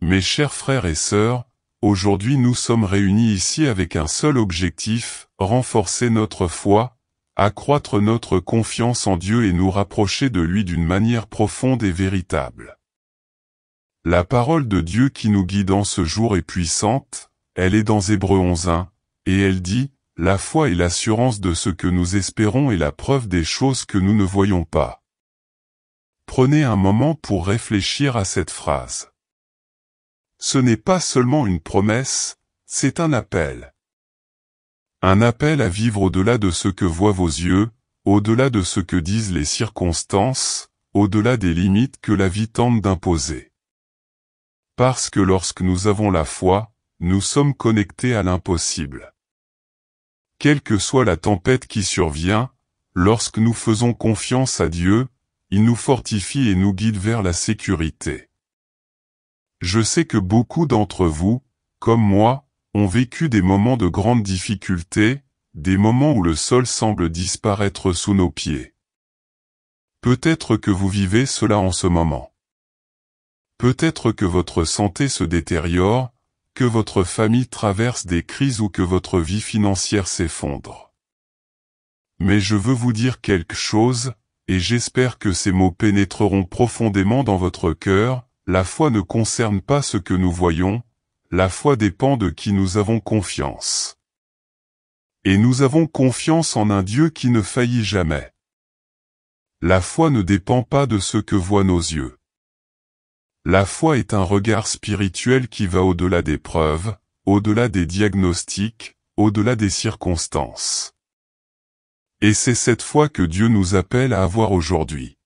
Mes chers frères et sœurs, aujourd'hui nous sommes réunis ici avec un seul objectif, renforcer notre foi, accroître notre confiance en Dieu et nous rapprocher de lui d'une manière profonde et véritable. La parole de Dieu qui nous guide en ce jour est puissante, elle est dans Hébreux 11:1, et elle dit, « La foi est l'assurance de ce que nous espérons et la preuve des choses que nous ne voyons pas. » Prenez un moment pour réfléchir à cette phrase. Ce n'est pas seulement une promesse, c'est un appel. Un appel à vivre au-delà de ce que voient vos yeux, au-delà de ce que disent les circonstances, au-delà des limites que la vie tente d'imposer. Parce que lorsque nous avons la foi, nous sommes connectés à l'impossible. Quelle que soit la tempête qui survient, lorsque nous faisons confiance à Dieu, il nous fortifie et nous guide vers la sécurité. Je sais que beaucoup d'entre vous, comme moi, ont vécu des moments de grande difficulté, des moments où le sol semble disparaître sous nos pieds. Peut-être que vous vivez cela en ce moment. Peut-être que votre santé se détériore, que votre famille traverse des crises ou que votre vie financière s'effondre. Mais je veux vous dire quelque chose, et j'espère que ces mots pénétreront profondément dans votre cœur. La foi ne concerne pas ce que nous voyons, la foi dépend de qui nous avons confiance. Et nous avons confiance en un Dieu qui ne faillit jamais. La foi ne dépend pas de ce que voient nos yeux. La foi est un regard spirituel qui va au-delà des preuves, au-delà des diagnostics, au-delà des circonstances. Et c'est cette foi que Dieu nous appelle à avoir aujourd'hui.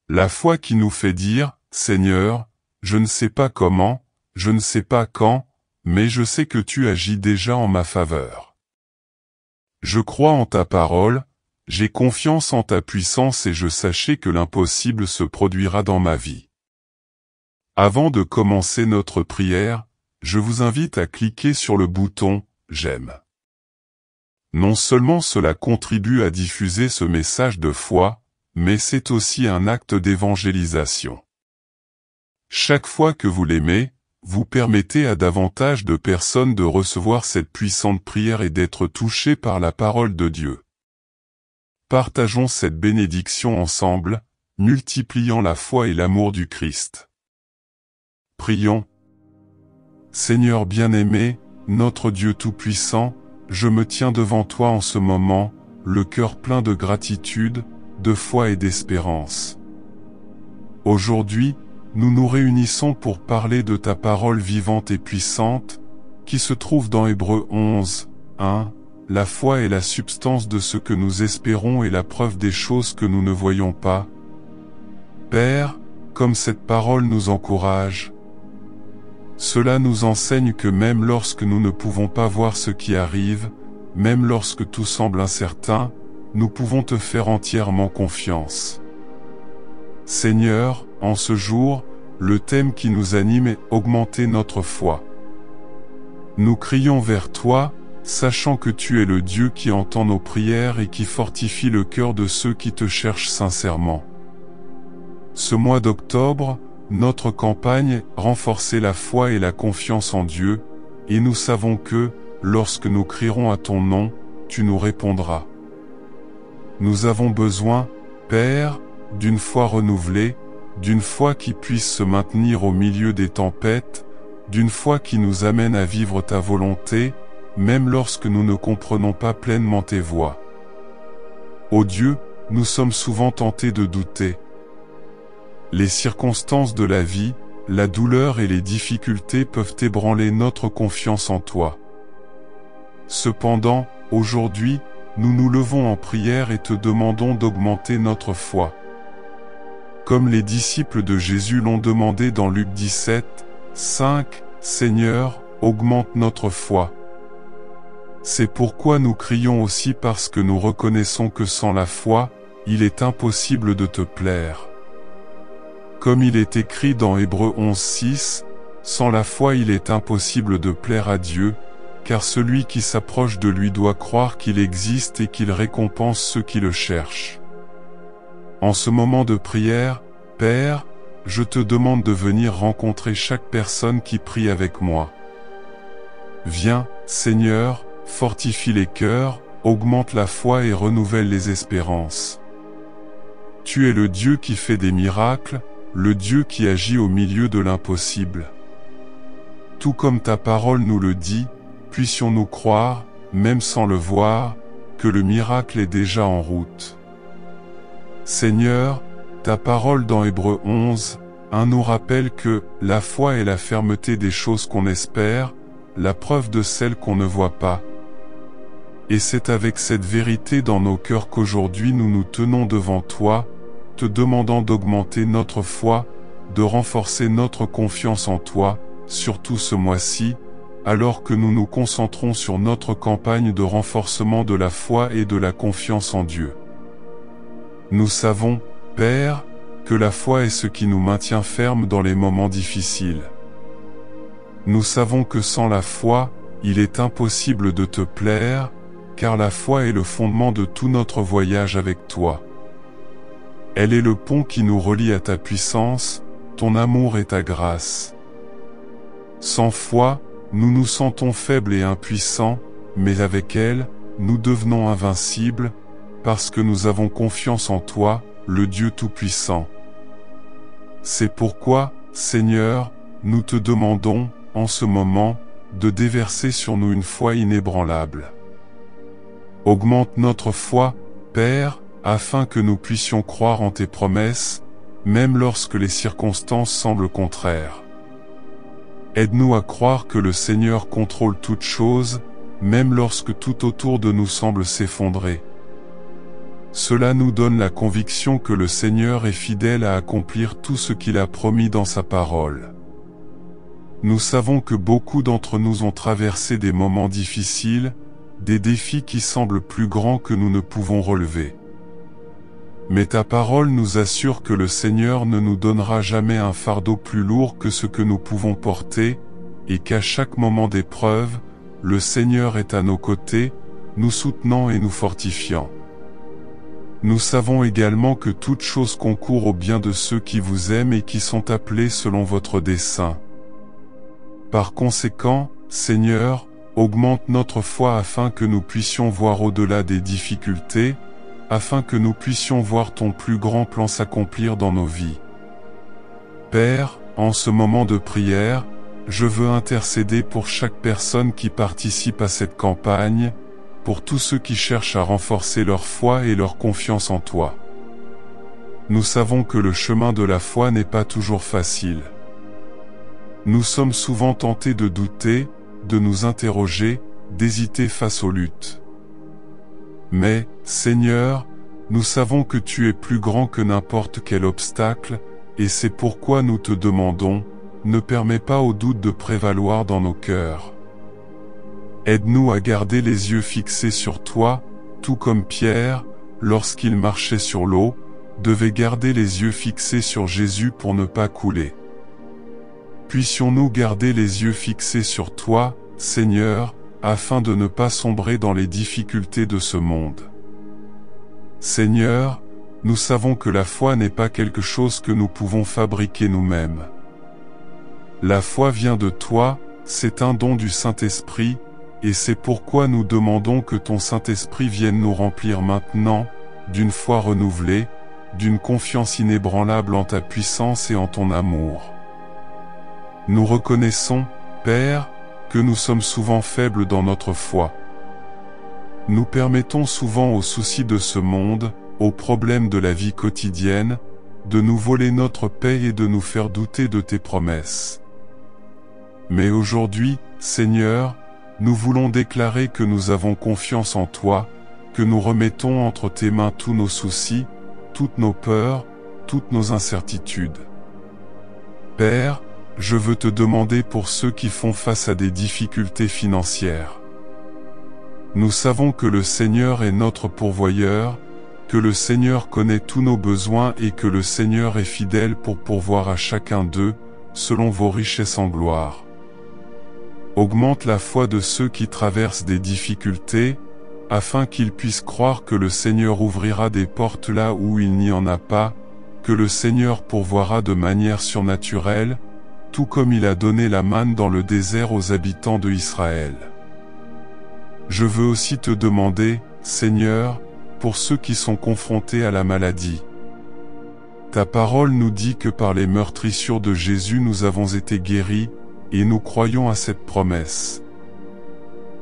La foi qui nous fait dire, « Seigneur, je ne sais pas comment, je ne sais pas quand, mais je sais que tu agis déjà en ma faveur. Je crois en ta parole, j'ai confiance en ta puissance et je sachais que l'impossible se produira dans ma vie. » Avant de commencer notre prière, je vous invite à cliquer sur le bouton « J'aime ». Non seulement cela contribue à diffuser ce message de foi, mais c'est aussi un acte d'évangélisation. Chaque fois que vous l'aimez, vous permettez à davantage de personnes de recevoir cette puissante prière et d'être touchées par la parole de Dieu. Partageons cette bénédiction ensemble, multipliant la foi et l'amour du Christ. Prions. Seigneur bien-aimé, notre Dieu tout-puissant, je me tiens devant toi en ce moment, le cœur plein de gratitude, de foi et d'espérance. Aujourd'hui, nous nous réunissons pour parler de ta parole vivante et puissante, qui se trouve dans Hébreux 11:1. La foi est la substance de ce que nous espérons et la preuve des choses que nous ne voyons pas. Père, comme cette parole nous encourage, cela nous enseigne que même lorsque nous ne pouvons pas voir ce qui arrive, même lorsque tout semble incertain, nous pouvons te faire entièrement confiance. Seigneur, en ce jour, le thème qui nous anime est « Augmenter notre foi ». Nous crions vers toi, sachant que tu es le Dieu qui entend nos prières et qui fortifie le cœur de ceux qui te cherchent sincèrement. Ce mois d'octobre, notre campagne est « Renforcer la foi et la confiance en Dieu », et nous savons que, lorsque nous crierons à ton nom, tu nous répondras. Nous avons besoin, Père, d'une foi renouvelée, d'une foi qui puisse se maintenir au milieu des tempêtes, d'une foi qui nous amène à vivre ta volonté, même lorsque nous ne comprenons pas pleinement tes voies. Ô Dieu, nous sommes souvent tentés de douter. Les circonstances de la vie, la douleur et les difficultés peuvent ébranler notre confiance en toi. Cependant, aujourd'hui, nous nous levons en prière et te demandons d'augmenter notre foi. Comme les disciples de Jésus l'ont demandé dans Luc 17:5, Seigneur, augmente notre foi. C'est pourquoi nous crions aussi parce que nous reconnaissons que sans la foi, il est impossible de te plaire. Comme il est écrit dans Hébreux 11:6, sans la foi il est impossible de plaire à Dieu, car celui qui s'approche de lui doit croire qu'il existe et qu'il récompense ceux qui le cherchent. En ce moment de prière, Père, je te demande de venir rencontrer chaque personne qui prie avec moi. Viens, Seigneur, fortifie les cœurs, augmente la foi et renouvelle les espérances. Tu es le Dieu qui fait des miracles, le Dieu qui agit au milieu de l'impossible. Tout comme ta parole nous le dit, puissions-nous croire, même sans le voir, que le miracle est déjà en route. Seigneur, ta parole dans Hébreux 11, 1 nous rappelle que la foi est la fermeté des choses qu'on espère, la preuve de celles qu'on ne voit pas. Et c'est avec cette vérité dans nos cœurs qu'aujourd'hui nous nous tenons devant toi, te demandant d'augmenter notre foi, de renforcer notre confiance en toi, surtout ce mois-ci, alors que nous nous concentrons sur notre campagne de renforcement de la foi et de la confiance en Dieu. Nous savons, Père, que la foi est ce qui nous maintient fermes dans les moments difficiles. Nous savons que sans la foi, il est impossible de te plaire, car la foi est le fondement de tout notre voyage avec toi. Elle est le pont qui nous relie à ta puissance, ton amour et ta grâce. Sans foi, nous nous sentons faibles et impuissants, mais avec elle, nous devenons invincibles, parce que nous avons confiance en toi, le Dieu Tout-Puissant. C'est pourquoi, Seigneur, nous te demandons, en ce moment, de déverser sur nous une foi inébranlable. Augmente notre foi, Père, afin que nous puissions croire en tes promesses, même lorsque les circonstances semblent contraires. Aide-nous à croire que le Seigneur contrôle toutes choses, même lorsque tout autour de nous semble s'effondrer. Cela nous donne la conviction que le Seigneur est fidèle à accomplir tout ce qu'il a promis dans sa parole. Nous savons que beaucoup d'entre nous ont traversé des moments difficiles, des défis qui semblent plus grands que nous ne pouvons relever. Mais ta parole nous assure que le Seigneur ne nous donnera jamais un fardeau plus lourd que ce que nous pouvons porter, et qu'à chaque moment d'épreuve, le Seigneur est à nos côtés, nous soutenant et nous fortifiant. Nous savons également que toute chose concourt au bien de ceux qui vous aiment et qui sont appelés selon votre dessein. Par conséquent, Seigneur, augmente notre foi afin que nous puissions voir au-delà des difficultés, afin que nous puissions voir ton plus grand plan s'accomplir dans nos vies. Père, en ce moment de prière, je veux intercéder pour chaque personne qui participe à cette campagne, pour tous ceux qui cherchent à renforcer leur foi et leur confiance en toi. Nous savons que le chemin de la foi n'est pas toujours facile. Nous sommes souvent tentés de douter, de nous interroger, d'hésiter face aux luttes. Mais, Seigneur, nous savons que tu es plus grand que n'importe quel obstacle, et c'est pourquoi nous te demandons, ne permets pas au doute de prévaloir dans nos cœurs. Aide-nous à garder les yeux fixés sur toi, tout comme Pierre, lorsqu'il marchait sur l'eau, devait garder les yeux fixés sur Jésus pour ne pas couler. Puissions-nous garder les yeux fixés sur toi, Seigneur, afin de ne pas sombrer dans les difficultés de ce monde. Seigneur, nous savons que la foi n'est pas quelque chose que nous pouvons fabriquer nous-mêmes. La foi vient de toi, c'est un don du Saint-Esprit, et c'est pourquoi nous demandons que ton Saint-Esprit vienne nous remplir maintenant, d'une foi renouvelée, d'une confiance inébranlable en ta puissance et en ton amour. Nous reconnaissons, Père, que nous sommes souvent faibles dans notre foi. Nous permettons souvent aux soucis de ce monde, aux problèmes de la vie quotidienne, de nous voler notre paix et de nous faire douter de tes promesses. Mais aujourd'hui, Seigneur, nous voulons déclarer que nous avons confiance en toi, que nous remettons entre tes mains tous nos soucis, toutes nos peurs, toutes nos incertitudes. Père, je veux te demander pour ceux qui font face à des difficultés financières. Nous savons que le Seigneur est notre pourvoyeur, que le Seigneur connaît tous nos besoins et que le Seigneur est fidèle pour pourvoir à chacun d'eux, selon vos richesses en gloire. Augmente la foi de ceux qui traversent des difficultés, afin qu'ils puissent croire que le Seigneur ouvrira des portes là où il n'y en a pas, que le Seigneur pourvoira de manière surnaturelle, tout comme il a donné la manne dans le désert aux habitants de Israël. Je veux aussi te demander, Seigneur, pour ceux qui sont confrontés à la maladie. Ta parole nous dit que par les meurtrissures de Jésus nous avons été guéris, et nous croyons à cette promesse.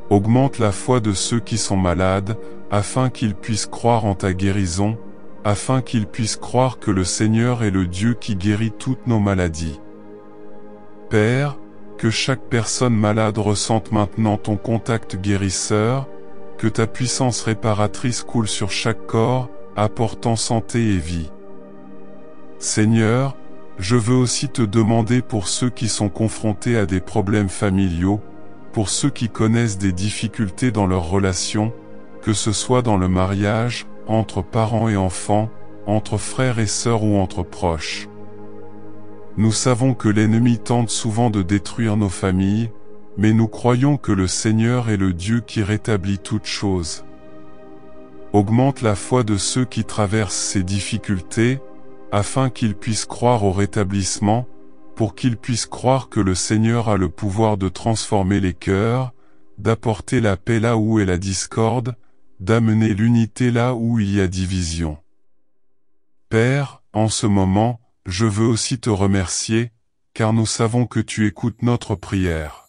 Augmente la foi de ceux qui sont malades, afin qu'ils puissent croire en ta guérison, afin qu'ils puissent croire que le Seigneur est le Dieu qui guérit toutes nos maladies. Père, que chaque personne malade ressente maintenant ton contact guérisseur, que ta puissance réparatrice coule sur chaque corps, apportant santé et vie. Seigneur, je veux aussi te demander pour ceux qui sont confrontés à des problèmes familiaux, pour ceux qui connaissent des difficultés dans leurs relations, que ce soit dans le mariage, entre parents et enfants, entre frères et sœurs ou entre proches. Nous savons que l'ennemi tente souvent de détruire nos familles, mais nous croyons que le Seigneur est le Dieu qui rétablit toutes choses. Augmente la foi de ceux qui traversent ces difficultés, afin qu'ils puissent croire au rétablissement, pour qu'ils puissent croire que le Seigneur a le pouvoir de transformer les cœurs, d'apporter la paix là où est la discorde, d'amener l'unité là où il y a division. Père, en ce moment, je veux aussi te remercier, car nous savons que tu écoutes notre prière.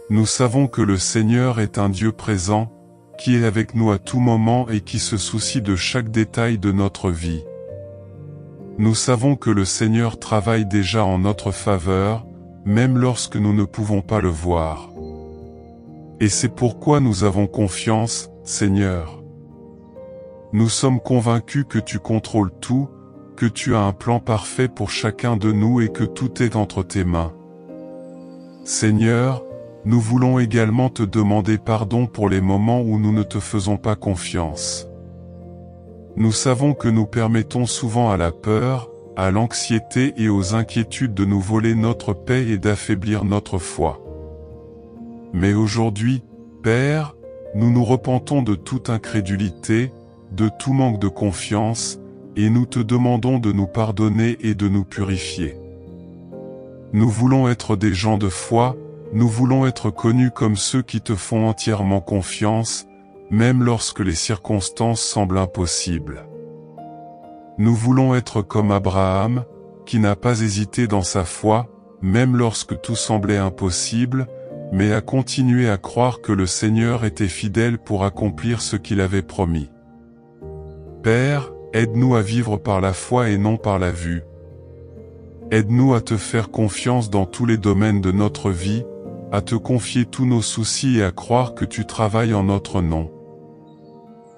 Nous savons que le Seigneur est un Dieu présent, qui est avec nous à tout moment et qui se soucie de chaque détail de notre vie. Nous savons que le Seigneur travaille déjà en notre faveur, même lorsque nous ne pouvons pas le voir. Et c'est pourquoi nous avons confiance, Seigneur. Nous sommes convaincus que tu contrôles tout, que tu as un plan parfait pour chacun de nous et que tout est entre tes mains. Seigneur, nous voulons également te demander pardon pour les moments où nous ne te faisons pas confiance. Nous savons que nous permettons souvent à la peur, à l'anxiété et aux inquiétudes de nous voler notre paix et d'affaiblir notre foi. Mais aujourd'hui, Père, nous nous repentons de toute incrédulité, de tout manque de confiance, et nous te demandons de nous pardonner et de nous purifier. Nous voulons être des gens de foi, nous voulons être connus comme ceux qui te font entièrement confiance, même lorsque les circonstances semblent impossibles. Nous voulons être comme Abraham, qui n'a pas hésité dans sa foi, même lorsque tout semblait impossible, mais a continué à croire que le Seigneur était fidèle pour accomplir ce qu'il avait promis. Père, aide-nous à vivre par la foi et non par la vue. Aide-nous à te faire confiance dans tous les domaines de notre vie, à te confier tous nos soucis et à croire que tu travailles en notre nom.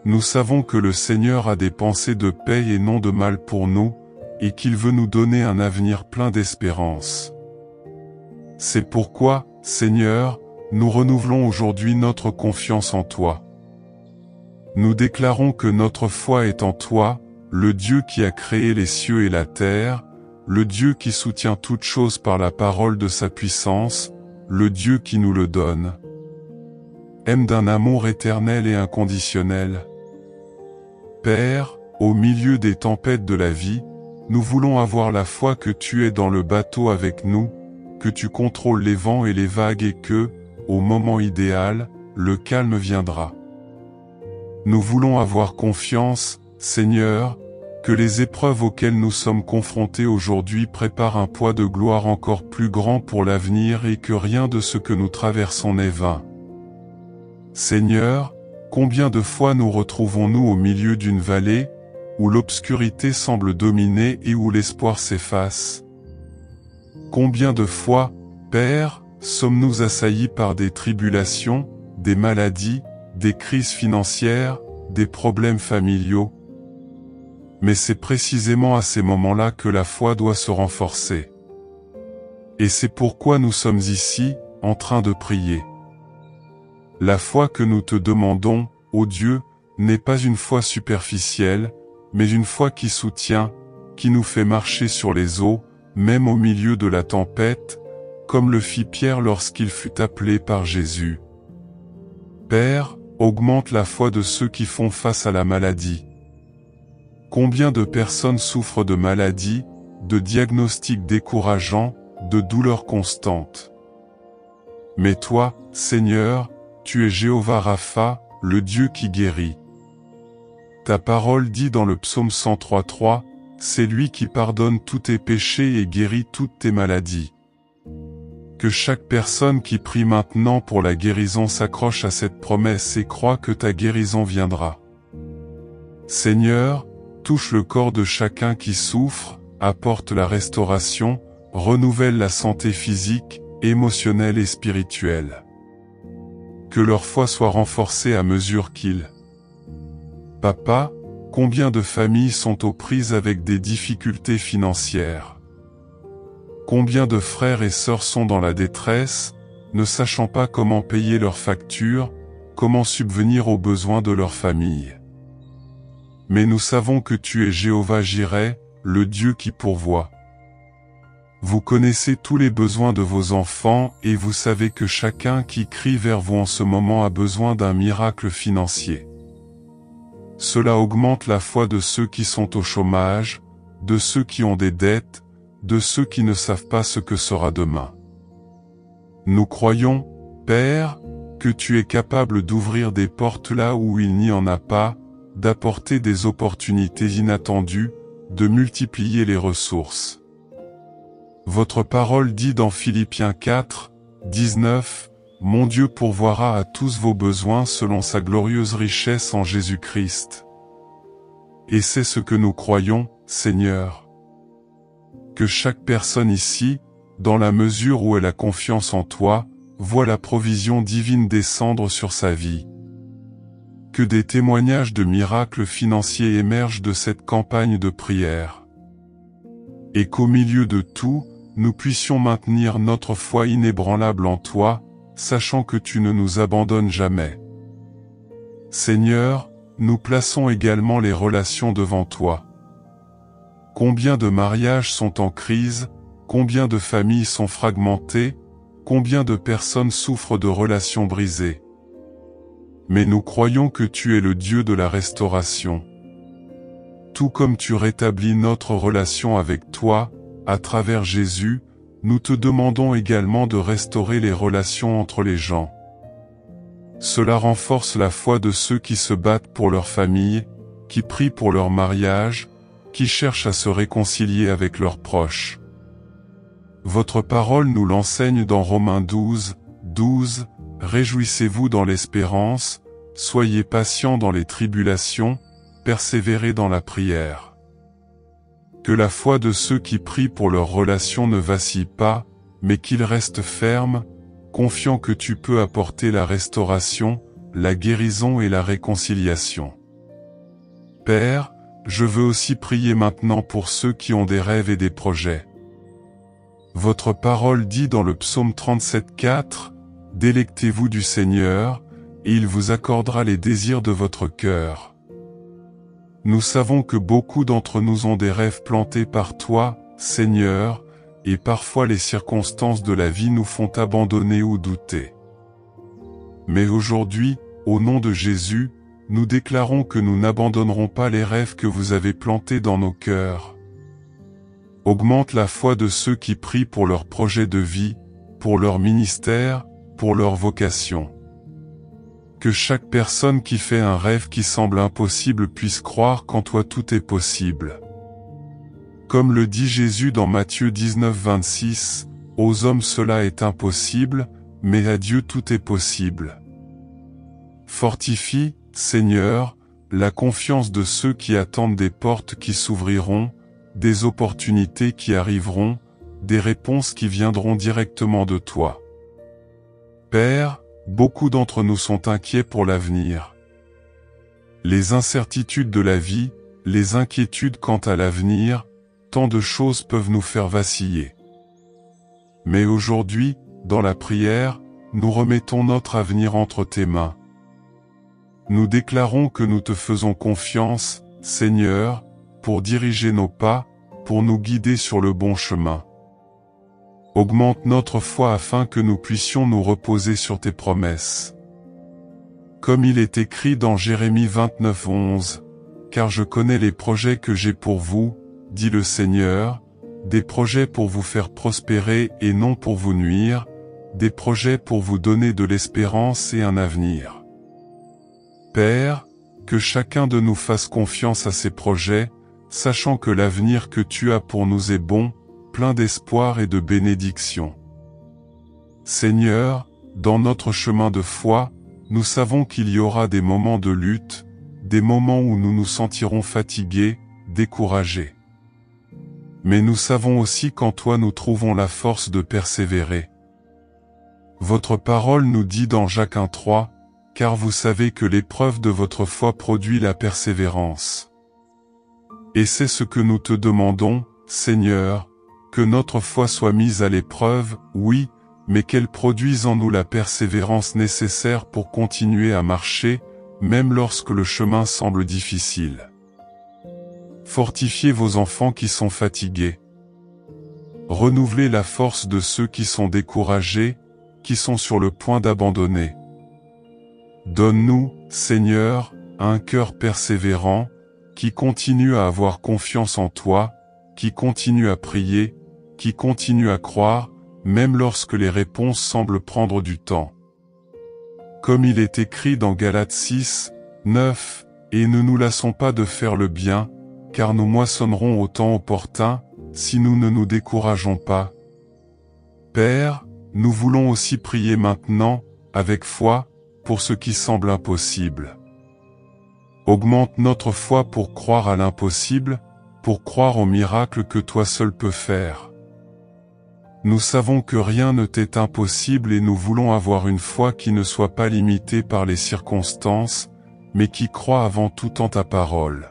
Nous savons que le Seigneur a des pensées de paix et non de mal pour nous, et qu'il veut nous donner un avenir plein d'espérance. C'est pourquoi, Seigneur, nous renouvelons aujourd'hui notre confiance en toi. Nous déclarons que notre foi est en toi, le Dieu qui a créé les cieux et la terre, le Dieu qui soutient toutes choses par la parole de sa puissance, le Dieu qui nous le donne. Aime d'un amour éternel et inconditionnel. Père, au milieu des tempêtes de la vie, nous voulons avoir la foi que tu es dans le bateau avec nous, que tu contrôles les vents et les vagues et que, au moment idéal, le calme viendra. Nous voulons avoir confiance, Seigneur, que les épreuves auxquelles nous sommes confrontés aujourd'hui préparent un poids de gloire encore plus grand pour l'avenir et que rien de ce que nous traversons n'est vain. Seigneur, combien de fois nous retrouvons-nous au milieu d'une vallée, où l'obscurité semble dominer et où l'espoir s'efface? Combien de fois, Père, sommes-nous assaillis par des tribulations, des maladies, des crises financières, des problèmes familiaux? Mais c'est précisément à ces moments-là que la foi doit se renforcer. Et c'est pourquoi nous sommes ici, en train de prier. La foi que nous te demandons, ô Dieu, n'est pas une foi superficielle, mais une foi qui soutient, qui nous fait marcher sur les eaux, même au milieu de la tempête, comme le fit Pierre lorsqu'il fut appelé par Jésus. Père, augmente la foi de ceux qui font face à la maladie. Combien de personnes souffrent de maladies, de diagnostics décourageants, de douleurs constantes. Mais toi, Seigneur, tu es Jéhovah Rapha, le Dieu qui guérit. Ta parole dit dans le psaume 103:3, c'est lui qui pardonne tous tes péchés et guérit toutes tes maladies. Que chaque personne qui prie maintenant pour la guérison s'accroche à cette promesse et croit que ta guérison viendra. Seigneur, touche le corps de chacun qui souffre, apporte la restauration, renouvelle la santé physique, émotionnelle et spirituelle. Que leur foi soit renforcée à mesure qu'ils. Papa, combien de familles sont aux prises avec des difficultés financières? Combien de frères et sœurs sont dans la détresse, ne sachant pas comment payer leurs factures, comment subvenir aux besoins de leur famille? Mais nous savons que tu es Jéhovah Jireh, le Dieu qui pourvoit. Vous connaissez tous les besoins de vos enfants et vous savez que chacun qui crie vers vous en ce moment a besoin d'un miracle financier. Cela augmente la foi de ceux qui sont au chômage, de ceux qui ont des dettes, de ceux qui ne savent pas ce que sera demain. Nous croyons, Père, que tu es capable d'ouvrir des portes là où il n'y en a pas, d'apporter des opportunités inattendues, de multiplier les ressources. Votre parole dit dans Philippiens 4:19, « Mon Dieu pourvoira à tous vos besoins selon sa glorieuse richesse en Jésus-Christ. » Et c'est ce que nous croyons, Seigneur. Que chaque personne ici, dans la mesure où elle a confiance en toi, voit la provision divine descendre sur sa vie. Que des témoignages de miracles financiers émergent de cette campagne de prière. Et qu'au milieu de tout, nous puissions maintenir notre foi inébranlable en toi, sachant que tu ne nous abandonnes jamais. Seigneur, nous plaçons également les relations devant toi. Combien de mariages sont en crise, combien de familles sont fragmentées, combien de personnes souffrent de relations brisées. Mais nous croyons que tu es le Dieu de la restauration. Tout comme tu rétablis notre relation avec toi, à travers Jésus, nous te demandons également de restaurer les relations entre les gens. Cela renforce la foi de ceux qui se battent pour leur famille, qui prient pour leur mariage, qui cherchent à se réconcilier avec leurs proches. Votre parole nous l'enseigne dans Romains 12:12, « Réjouissez-vous dans l'espérance, soyez patients dans les tribulations, persévérez dans la prière. » Que la foi de ceux qui prient pour leurs relations ne vacille pas, mais qu'ils restent fermes, confiants que tu peux apporter la restauration, la guérison et la réconciliation. Père, je veux aussi prier maintenant pour ceux qui ont des rêves et des projets. Votre parole dit dans le psaume 37:4, « Délectez-vous du Seigneur, et il vous accordera les désirs de votre cœur. » Nous savons que beaucoup d'entre nous ont des rêves plantés par toi, Seigneur, et parfois les circonstances de la vie nous font abandonner ou douter. Mais aujourd'hui, au nom de Jésus, nous déclarons que nous n'abandonnerons pas les rêves que vous avez plantés dans nos cœurs. Augmente la foi de ceux qui prient pour leur projet de vie, pour leur ministère, pour leur vocation. Que chaque personne qui fait un rêve qui semble impossible puisse croire qu'en toi tout est possible. Comme le dit Jésus dans Matthieu 19:26, « Aux hommes cela est impossible, mais à Dieu tout est possible. » Fortifie, Seigneur, la confiance de ceux qui attendent des portes qui s'ouvriront, des opportunités qui arriveront, des réponses qui viendront directement de toi. Père, beaucoup d'entre nous sont inquiets pour l'avenir. Les incertitudes de la vie, les inquiétudes quant à l'avenir, tant de choses peuvent nous faire vaciller. Mais aujourd'hui, dans la prière, nous remettons notre avenir entre tes mains. Nous déclarons que nous te faisons confiance, Seigneur, pour diriger nos pas, pour nous guider sur le bon chemin. Augmente notre foi afin que nous puissions nous reposer sur tes promesses. Comme il est écrit dans Jérémie 29:11, « car je connais les projets que j'ai pour vous, dit le Seigneur, des projets pour vous faire prospérer et non pour vous nuire, des projets pour vous donner de l'espérance et un avenir. Père, que chacun de nous fasse confiance à ces projets, sachant que l'avenir que tu as pour nous est bon, plein d'espoir et de bénédiction. Seigneur, dans notre chemin de foi, nous savons qu'il y aura des moments de lutte, des moments où nous nous sentirons fatigués, découragés. Mais nous savons aussi qu'en toi nous trouvons la force de persévérer. Votre parole nous dit dans Jacques 1:3, « Car vous savez que l'épreuve de votre foi produit la persévérance. » Et c'est ce que nous te demandons, Seigneur, que notre foi soit mise à l'épreuve, oui, mais qu'elle produise en nous la persévérance nécessaire pour continuer à marcher, même lorsque le chemin semble difficile. Fortifiez vos enfants qui sont fatigués. Renouvelez la force de ceux qui sont découragés, qui sont sur le point d'abandonner. Donne-nous, Seigneur, un cœur persévérant, qui continue à avoir confiance en toi, qui continue à prier, qui continue à croire, même lorsque les réponses semblent prendre du temps. Comme il est écrit dans Galates 6, 9, « Et ne nous lassons pas de faire le bien, car nous moissonnerons au temps opportun, si nous ne nous décourageons pas. » Père, nous voulons aussi prier maintenant, avec foi, pour ce qui semble impossible. Augmente notre foi pour croire à l'impossible, pour croire au miracle que toi seul peux faire. Nous savons que rien ne t'est impossible et nous voulons avoir une foi qui ne soit pas limitée par les circonstances, mais qui croit avant tout en ta parole.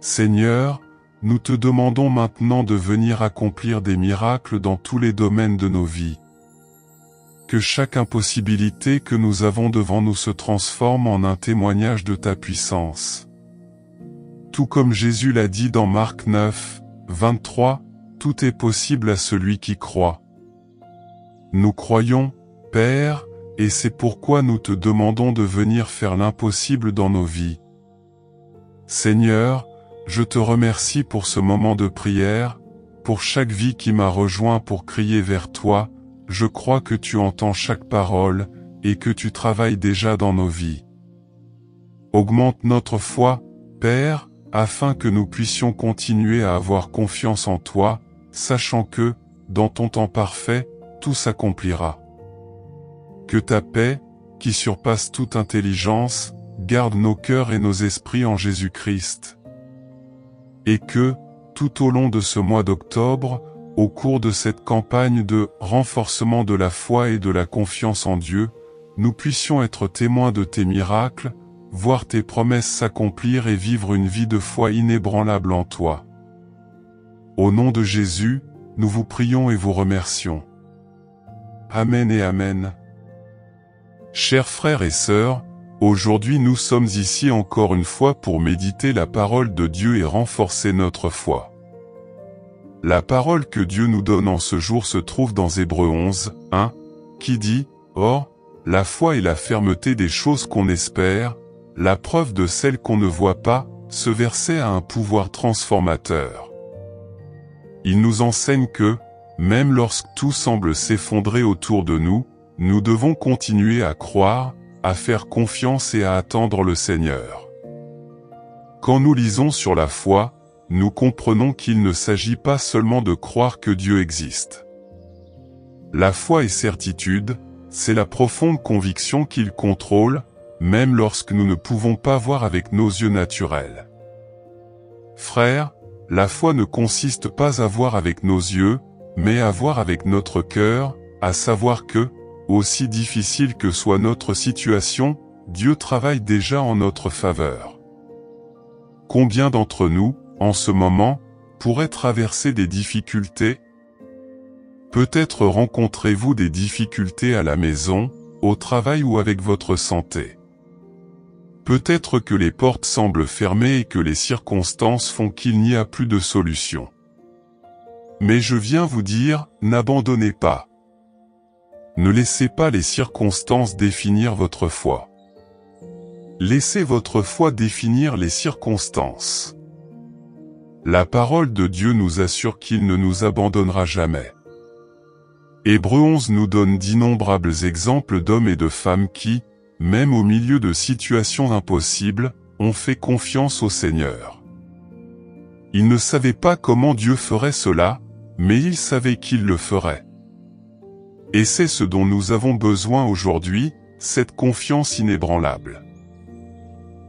Seigneur, nous te demandons maintenant de venir accomplir des miracles dans tous les domaines de nos vies. Que chaque impossibilité que nous avons devant nous se transforme en un témoignage de ta puissance. Tout comme Jésus l'a dit dans Marc 9, 23, « Tout est possible à celui qui croit. » Nous croyons, Père, et c'est pourquoi nous te demandons de venir faire l'impossible dans nos vies. Seigneur, je te remercie pour ce moment de prière, pour chaque vie qui m'a rejoint pour crier vers toi. Je crois que tu entends chaque parole, et que tu travailles déjà dans nos vies. Augmente notre foi, Père, afin que nous puissions continuer à avoir confiance en toi, sachant que, dans ton temps parfait, tout s'accomplira. Que ta paix, qui surpasse toute intelligence, garde nos cœurs et nos esprits en Jésus-Christ. Et que, tout au long de ce mois d'octobre, au cours de cette campagne de renforcement de la foi et de la confiance en Dieu, nous puissions être témoins de tes miracles, voir tes promesses s'accomplir et vivre une vie de foi inébranlable en toi. Au nom de Jésus, nous vous prions et vous remercions. Amen et Amen. Chers frères et sœurs, aujourd'hui nous sommes ici encore une fois pour méditer la parole de Dieu et renforcer notre foi. La parole que Dieu nous donne en ce jour se trouve dans Hébreux 11, 1, qui dit « Or, la foi est la fermeté des choses qu'on espère, la preuve de celles qu'on ne voit pas. » Ce verset a un pouvoir transformateur. Il nous enseigne que, même lorsque tout semble s'effondrer autour de nous, nous devons continuer à croire, à faire confiance et à attendre le Seigneur. Quand nous lisons sur la foi, nous comprenons qu'il ne s'agit pas seulement de croire que Dieu existe. La foi et certitude, c'est la profonde conviction qu'il contrôle, même lorsque nous ne pouvons pas voir avec nos yeux naturels. Frères, la foi ne consiste pas à voir avec nos yeux, mais à voir avec notre cœur, à savoir que, aussi difficile que soit notre situation, Dieu travaille déjà en notre faveur. Combien d'entre nous, en ce moment, pourraient traverser des difficultés? Peut-être rencontrez-vous des difficultés à la maison, au travail ou avec votre santé. Peut-être que les portes semblent fermées et que les circonstances font qu'il n'y a plus de solution. Mais je viens vous dire, n'abandonnez pas. Ne laissez pas les circonstances définir votre foi. Laissez votre foi définir les circonstances. La parole de Dieu nous assure qu'il ne nous abandonnera jamais. Hébreux 11 nous donne d'innombrables exemples d'hommes et de femmes qui, même au milieu de situations impossibles, ont fait confiance au Seigneur. Ils ne savaient pas comment Dieu ferait cela, mais ils savaient qu'il le ferait. Et c'est ce dont nous avons besoin aujourd'hui, cette confiance inébranlable.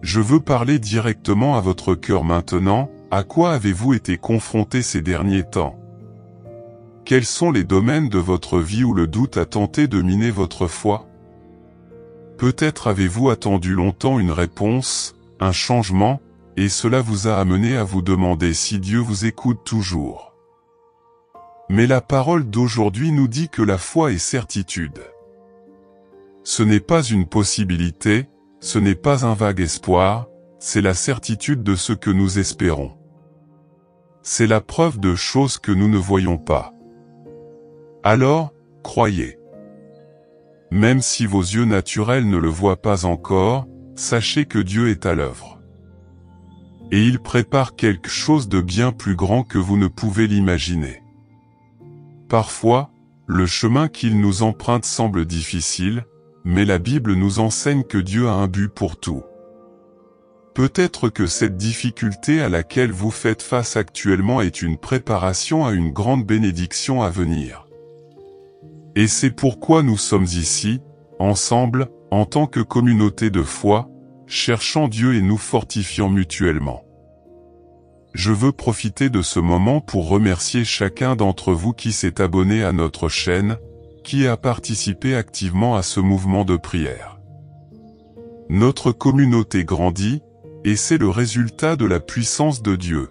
Je veux parler directement à votre cœur maintenant. À quoi avez-vous été confronté ces derniers temps? Quels sont les domaines de votre vie où le doute a tenté de miner votre foi? Peut-être avez-vous attendu longtemps une réponse, un changement, et cela vous a amené à vous demander si Dieu vous écoute toujours. Mais la parole d'aujourd'hui nous dit que la foi est certitude. Ce n'est pas une possibilité, ce n'est pas un vague espoir, c'est la certitude de ce que nous espérons. C'est la preuve de choses que nous ne voyons pas. Alors, croyez. Même si vos yeux naturels ne le voient pas encore, sachez que Dieu est à l'œuvre. Et il prépare quelque chose de bien plus grand que vous ne pouvez l'imaginer. Parfois, le chemin qu'il nous emprunte semble difficile, mais la Bible nous enseigne que Dieu a un but pour tout. Peut-être que cette difficulté à laquelle vous faites face actuellement est une préparation à une grande bénédiction à venir. Et c'est pourquoi nous sommes ici, ensemble, en tant que communauté de foi, cherchant Dieu et nous fortifiant mutuellement. Je veux profiter de ce moment pour remercier chacun d'entre vous qui s'est abonné à notre chaîne, qui a participé activement à ce mouvement de prière. Notre communauté grandit, et c'est le résultat de la puissance de Dieu.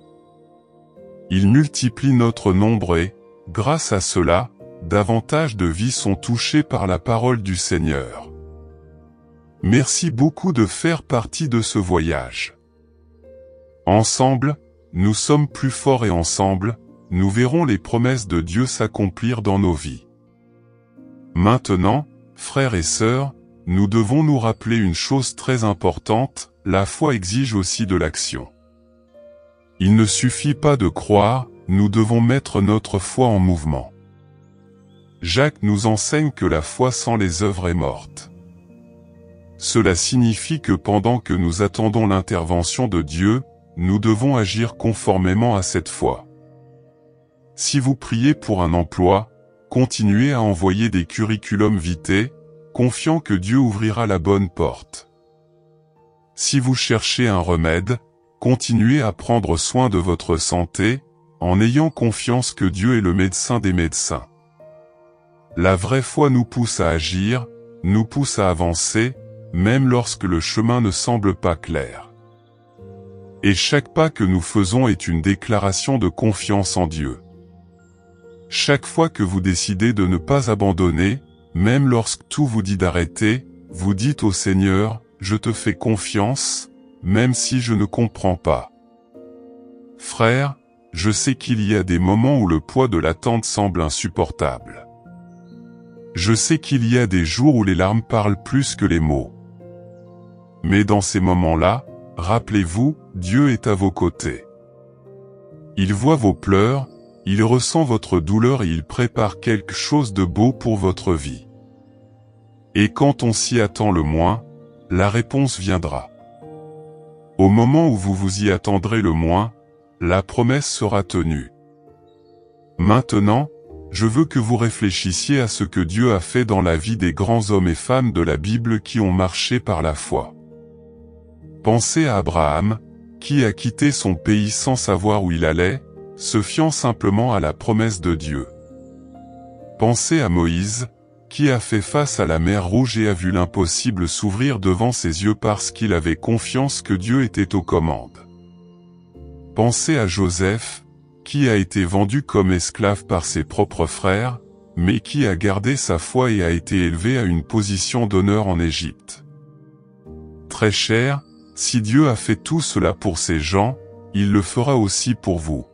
Il multiplie notre nombre et, grâce à cela, davantage de vies sont touchées par la parole du Seigneur. Merci beaucoup de faire partie de ce voyage. Ensemble, nous sommes plus forts et ensemble, nous verrons les promesses de Dieu s'accomplir dans nos vies. Maintenant, frères et sœurs, nous devons nous rappeler une chose très importante, la foi exige aussi de l'action. Il ne suffit pas de croire, nous devons mettre notre foi en mouvement. Jacques nous enseigne que la foi sans les œuvres est morte. Cela signifie que pendant que nous attendons l'intervention de Dieu, nous devons agir conformément à cette foi. Si vous priez pour un emploi, continuez à envoyer des curriculum vitae, confiant que Dieu ouvrira la bonne porte. Si vous cherchez un remède, continuez à prendre soin de votre santé, en ayant confiance que Dieu est le médecin des médecins. La vraie foi nous pousse à agir, nous pousse à avancer, même lorsque le chemin ne semble pas clair. Et chaque pas que nous faisons est une déclaration de confiance en Dieu. Chaque fois que vous décidez de ne pas abandonner, même lorsque tout vous dit d'arrêter, vous dites au Seigneur, « Je te fais confiance, même si je ne comprends pas. » Frère, je sais qu'il y a des moments où le poids de l'attente semble insupportable. Je sais qu'il y a des jours où les larmes parlent plus que les mots. Mais dans ces moments-là, rappelez-vous, Dieu est à vos côtés. Il voit vos pleurs, il ressent votre douleur et il prépare quelque chose de beau pour votre vie. Et quand on s'y attend le moins, la réponse viendra. Au moment où vous vous y attendrez le moins, la promesse sera tenue. Maintenant, je veux que vous réfléchissiez à ce que Dieu a fait dans la vie des grands hommes et femmes de la Bible qui ont marché par la foi. Pensez à Abraham, qui a quitté son pays sans savoir où il allait, se fiant simplement à la promesse de Dieu. Pensez à Moïse, qui a fait face à la mer Rouge et a vu l'impossible s'ouvrir devant ses yeux parce qu'il avait confiance que Dieu était aux commandes. Pensez à Joseph, qui a été vendu comme esclave par ses propres frères, mais qui a gardé sa foi et a été élevé à une position d'honneur en Égypte. Très cher, si Dieu a fait tout cela pour ces gens, il le fera aussi pour vous.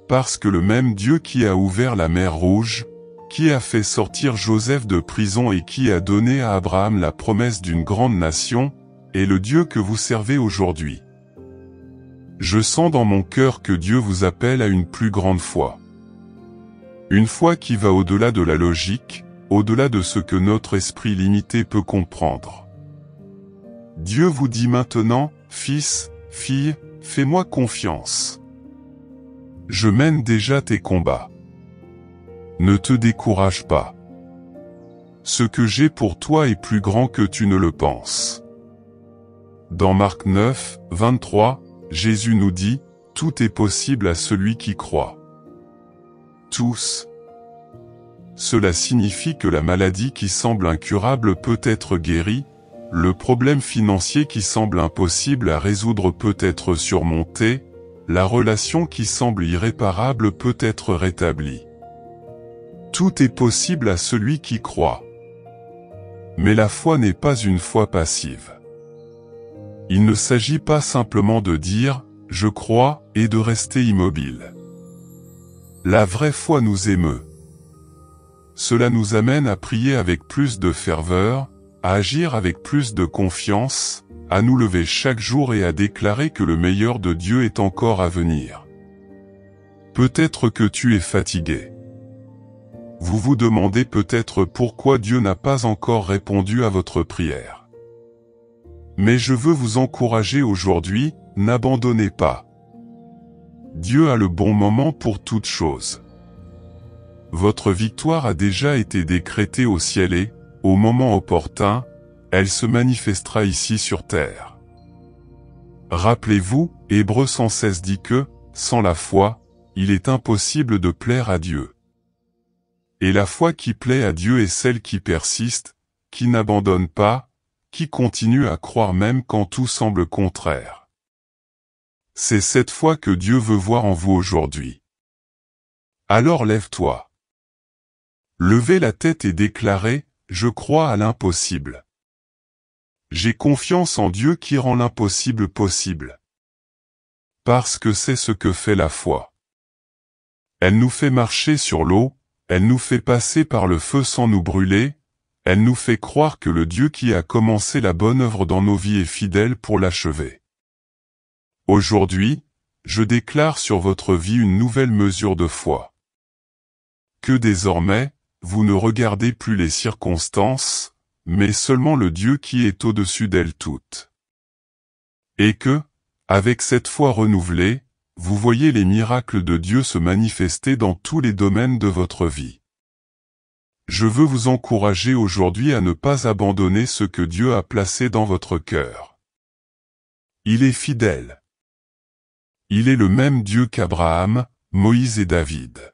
Parce que le même Dieu qui a ouvert la mer Rouge, qui a fait sortir Joseph de prison et qui a donné à Abraham la promesse d'une grande nation, est le Dieu que vous servez aujourd'hui. Je sens dans mon cœur que Dieu vous appelle à une plus grande foi. Une foi qui va au-delà de la logique, au-delà de ce que notre esprit limité peut comprendre. Dieu vous dit maintenant, fils, fille, fais-moi confiance. Je mène déjà tes combats. Ne te décourage pas. Ce que j'ai pour toi est plus grand que tu ne le penses. Dans Marc 9, 23, Jésus nous dit, tout est possible à celui qui croit. Tous. Cela signifie que la maladie qui semble incurable peut être guérie, le problème financier qui semble impossible à résoudre peut être surmonté, la relation qui semble irréparable peut être rétablie. Tout est possible à celui qui croit. Mais la foi n'est pas une foi passive. Il ne s'agit pas simplement de dire « je crois » et de rester immobile. La vraie foi nous émeut. Cela nous amène à prier avec plus de ferveur, à agir avec plus de confiance, à nous lever chaque jour et à déclarer que le meilleur de Dieu est encore à venir. Peut-être que tu es fatigué. Vous vous demandez peut-être pourquoi Dieu n'a pas encore répondu à votre prière. Mais je veux vous encourager aujourd'hui, n'abandonnez pas. Dieu a le bon moment pour toute chose. Votre victoire a déjà été décrétée au ciel et, au moment opportun, elle se manifestera ici sur terre. Rappelez-vous, Hébreux 116 dit que, sans la foi, il est impossible de plaire à Dieu. Et la foi qui plaît à Dieu est celle qui persiste, qui n'abandonne pas, qui continue à croire même quand tout semble contraire. C'est cette foi que Dieu veut voir en vous aujourd'hui. Alors lève-toi. Levez la tête et déclarez, je crois à l'impossible. J'ai confiance en Dieu qui rend l'impossible possible. Parce que c'est ce que fait la foi. Elle nous fait marcher sur l'eau, elle nous fait passer par le feu sans nous brûler, elle nous fait croire que le Dieu qui a commencé la bonne œuvre dans nos vies est fidèle pour l'achever. Aujourd'hui, je déclare sur votre vie une nouvelle mesure de foi. Que désormais, vous ne regardez plus les circonstances, mais seulement le Dieu qui est au-dessus d'elles toutes. Et que, avec cette foi renouvelée, vous voyez les miracles de Dieu se manifester dans tous les domaines de votre vie. Je veux vous encourager aujourd'hui à ne pas abandonner ce que Dieu a placé dans votre cœur. Il est fidèle. Il est le même Dieu qu'Abraham, Moïse et David.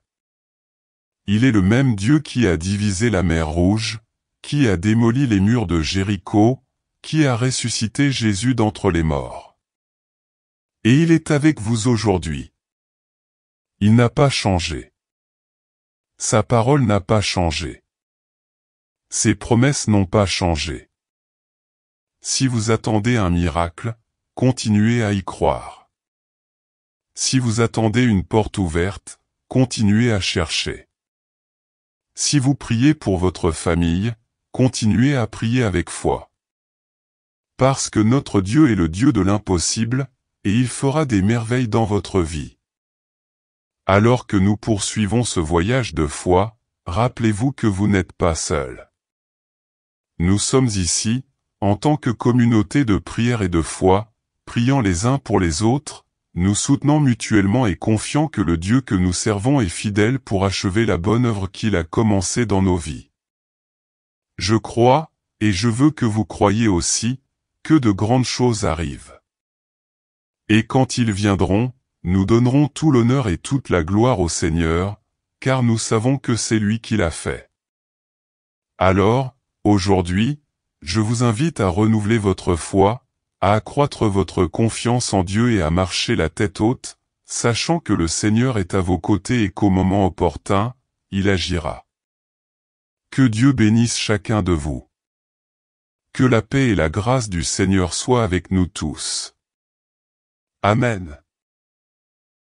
Il est le même Dieu qui a divisé la mer Rouge, qui a démoli les murs de Jéricho, qui a ressuscité Jésus d'entre les morts. Et il est avec vous aujourd'hui. Il n'a pas changé. Sa parole n'a pas changé. Ses promesses n'ont pas changé. Si vous attendez un miracle, continuez à y croire. Si vous attendez une porte ouverte, continuez à chercher. Si vous priez pour votre famille, continuez à prier avec foi. Parce que notre Dieu est le Dieu de l'impossible, et il fera des merveilles dans votre vie. Alors que nous poursuivons ce voyage de foi, rappelez-vous que vous n'êtes pas seul. Nous sommes ici, en tant que communauté de prière et de foi, priant les uns pour les autres, nous soutenant mutuellement et confiant que le Dieu que nous servons est fidèle pour achever la bonne œuvre qu'il a commencée dans nos vies. Je crois, et je veux que vous croyiez aussi, que de grandes choses arrivent. Et quand ils viendront, nous donnerons tout l'honneur et toute la gloire au Seigneur, car nous savons que c'est lui qui l'a fait. Alors, aujourd'hui, je vous invite à renouveler votre foi, à accroître votre confiance en Dieu et à marcher la tête haute, sachant que le Seigneur est à vos côtés et qu'au moment opportun, il agira. Que Dieu bénisse chacun de vous. Que la paix et la grâce du Seigneur soient avec nous tous. Amen.